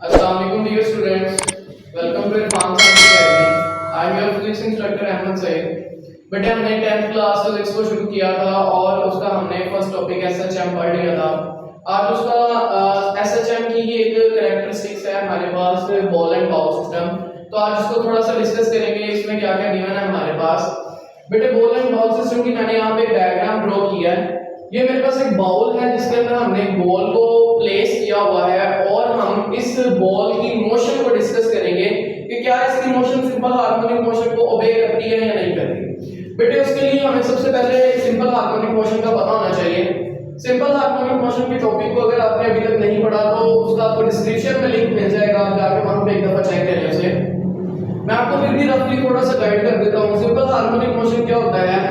Assalamualaikum dear students, welcome to Irfan Science Academy. I am your physics instructor Ahmad Saeed. बेटे हमने 10th class physics को शुरू किया था और उसका हमने फर्स्ट टॉपिक एसएचएम पढ़ लिया था। आज उसका एसएचएम की ही एक कैरेक्टरिस्टिक्स है हमारे पास बॉल एंड बाउल सिस्टम। तो आज उसको थोड़ा सा डिस्कस करेंगे, इसमें क्या क्या गिवन है हमारे पास। बेटे बॉल एंड बाउल सिस्टम की मैंने यहाँ पे एक डायग्राम ड्रॉ किया है। ये मेरे पास एक बाउल है जिसके अंदर हमने बॉल को प्लेस किया हुआ है और हम इस बॉल की मोशन को डिस्कस करेंगे कि क्या इसकी मोशन सिंपल हार्मोनिक मोशन को ओबे करती है या नहीं करती। बेटे उसके लिए हमें सबसे पहले सिंपल हार्मोनिक मोशन का पता होना चाहिए। सिंपल हार्मोनिक मोशन के टॉपिक को अगर आपने अभी तक नहीं पढ़ा तो उसका आपको डिस्क्रिप्शन में लिंक मिल जाएगा, आप जाके वहां पे एक दफा चेक करें उसे। मैं आपको फिर भी रफली थोड़ा सा गाइड कर देता हूँ। सिंपल हार्मोनिक मोशन क्या होता है?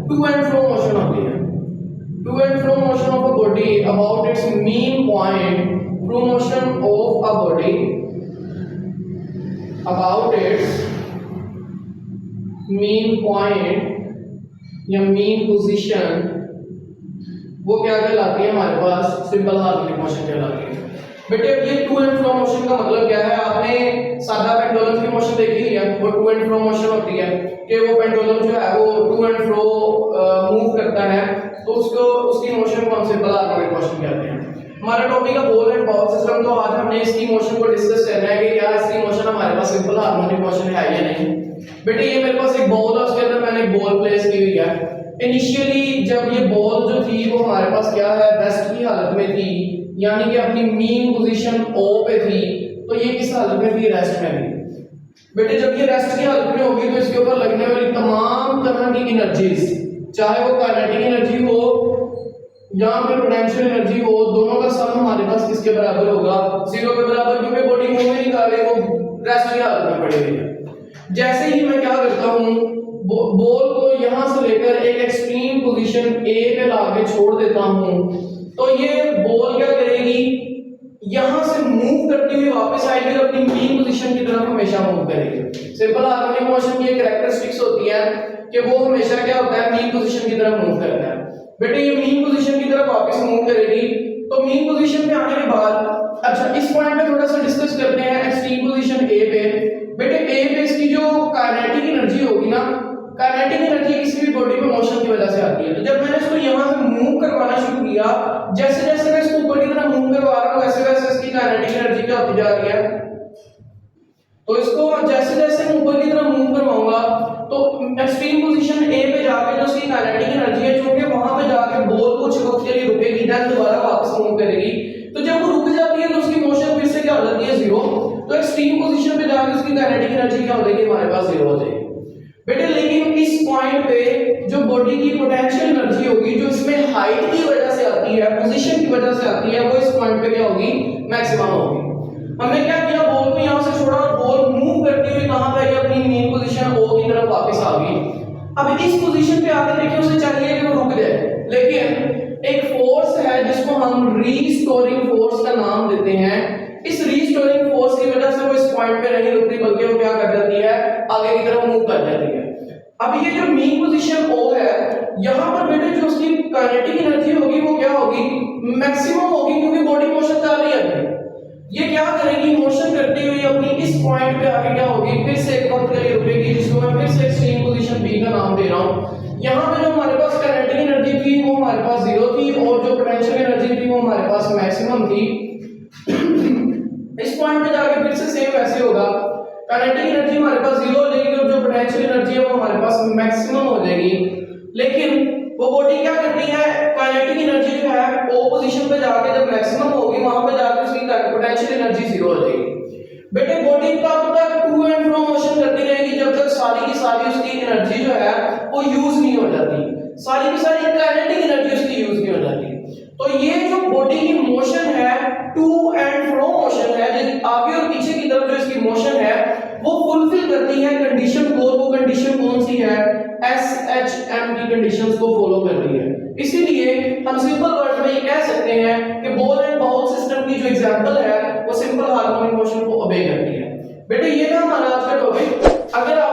टू एंड फ्रो मोशन होती है। To and fro motion of a body about its mean point, through motion of a body about its mean point या mean position, वो क्या कहलाती है हमारे पास? सिंपल हार्मोनिक मोशन कहलाती है। बेटे अब ये टू एंड फ्रो मोशन का मतलब क्या है? आपने सादा पेंडुलम की मोशन देखी है, वो टू एंड फ्रो मोशन होती है कि वो पेंडुलम जो है वो टू एंड फ्रो मूव करता है, तो उसको उसकी मोशन को हम सिंपल हार्मोनिक मोशन कहते हैं। हमारा टॉपिक है बॉल एंड बाउल सिस्टम, तो आज हमने इसकी मोशन को डिस्कस करना है कि क्या इसकी मोशन हमारे पास सिंपल हार्मोनिक मोशन है या नहीं। बेटे ये मेरे पास एक बॉल है, उसके अंदर मैंने एक बॉल प्लेस की हुई है। इनिशियली जब ये बॉल जो थी वो हमारे पास क्या है, रेस्ट की हालत में थी, यानी कि अपनी मीन पोजीशन ओ पे थी। तो ये किस हालत में थी? रेस्ट में थी। बेटे जब ये रेस्ट की हालत में होगी तो इसके ऊपर लगने वाली तमाम तरह की एनर्जीज, चाहे वो काइनेटिक एनर्जी हो या फिर पोटेंशियल एनर्जी हो, दोनों का सम हमारे पास किसके बराबर होगा? जीरो के बराबर, क्योंकि बॉडी मूव नहीं कर रही, वो रेस्ट की हालत में पड़ी हुई है। जैसे ही मैं क्या करता हूँ, बॉल को यहां से लेकर एक एक्सट्रीम पोजीशन ए पे लाके छोड़ देता हूँ, तो ये बॉल क्या करेगी? यहां से मूव करती हुई वापस आएगी और अपनी मीन पोजीशन की तरफ हमेशा मूव करेगी। सिंपल हार्मोनिक मोशन की एक कैरेक्टरिस्टिक्स होती है कि वो हमेशा क्या होता है? मीन पोजीशन की तरफ मूव करता है। बेटे ये मीन पोजीशन की तरफ वापस मूव करेगी, तो मीन पोजीशन पे आने के बाद, अच्छा इस पॉइंट पे थोड़ा सा डिस्कस करते हैं एक्सट्रीम पोजीशन ए पे। बेटे ए पे इसकी जो काइनेटिक एनर्जी होगी ना, काइनेटिक एनर्जी किसी भी बॉडी में मोशन की वजह से आती है। तो जब मैंने इसको यहां से मूव करवाना शुरू किया, जैसे जैसे मैं इसको ऊपर की तरफ मूव करवा रहा हूं, वैसे वैसे इसकी काइनेटिक एनर्जी क्या होती जा रही है। तो इसको जैसे जैसे मैं ऊपर की तरफ मूव करवाऊंगा तो एक्सट्रीम पोजीशन ए पे जाके जो उसकी काइनेटिक एनर्जी है, चूंकि वहां पे जाके बॉल कुछ वक्त के लिए रुकेगी, देन दोबारा वापस मूव करेगी। तो जब वो रुक जाती है तो उसकी मोशन फिर से क्या हो जाती है? जीरो। तो एक्सट्रीम पोजीशन पे जाके उसकी काइनेटिक एनर्जी क्या हो जाएगी? हमारे पास जीरो हो जाएगी। बेटे लेकिन इस पॉइंट पे जो बॉडी की पोटेंशियल एनर्जी होगी, जो इसमें हाइट की वजह से आती है, पोजीशन की वजह से आती है, वो इस पॉइंट पे क्या होगी? मैक्सिमम होगी। हमने क्या किया? बॉल को यहां से छोड़ा और बॉल मूव करती हुई कहां पे आई? अपनी मेन पोजीशन ओ की तरफ वापस आ गई। अब इस पोजीशन पे आके देखिए, उसे चाहिए कि वो रुक जाए, लेकिन एक फोर्स है जिसको हम रीस्टोरिंग फोर्स का नाम देते हैं। इस रीस्टोरिंग फोर्स की वजह से वो इस पॉइंट पे नहीं रुकती, बल्कि वो क्या कर जाती है? आगे की तरफ मूव कर जाती है। अब ये जो मीन पोजीशन ओ है, यहां पर बेटे जो उसकी काइनेटिक एनर्जी होगी वो क्या होगी? मैक्सिमम होगी, क्योंकि बॉडी मोशन कर रही है। ये क्या करेगी? मोशन करती हुई अपनी इस पॉइंट पे आके क्या होगी? फिर से एक वक्त के लिए रुकेगी, जिसको मैं फिर से एक्सट्रीम पोजीशन बी का नाम दे रहा हूं। यहां पे जो हमारे पास काइनेटिक एनर्जी थी वो हमारे पास जीरो थी, और जो पोटेंशियल एनर्जी थी वो हमारे पास मैक्सिमम थी। इस पॉइंट पे जाके फिर से सेम वैसे होगा, काइनेटिक एनर्जी हमारे पास जीरो हो जाएगी और जो पोटेंशियल एनर्जी है वो हमारे पास मैक्सिमम हो जाएगी। लेकिन वो बॉडी क्या करती है? काइनेटिक एनर्जी जो है ओ पोजीशन पे जाके जब मैक्सिमम होगी, वहां पे जाके उसकी पोटेंशियल एनर्जी जीरो हो जाएगी। बेटे बॉडी तब तक टू एंड फ्रो मोशन करती रहेगी जब तक सारी की सारी उसकी एनर्जी जो है वो यूज नहीं हो जाती, सारी की सारी काइनेटिक एनर्जी उसकी यूज नहीं हो जाती। तो ये जो बॉडी की मोशन है, टू एंड फ्रो मोशन है, जो आगे और पीछे की तरफ जो इसकी मोशन है वो फुलफिल करती है कंडीशन को। वो कंडीशन कौन सी है? एसएचएम की कंडीशंस को फॉलो कर रही है। इसीलिए हम सिंपल वर्ड में ये कह सकते हैं कि बॉल एंड बाउल सिस्टम की जो एग्जांपल है वो सिंपल हार्मोनिक मोशन को ओबे करती है। बेटे ये था हमारा आज का टॉपिक। अगर आप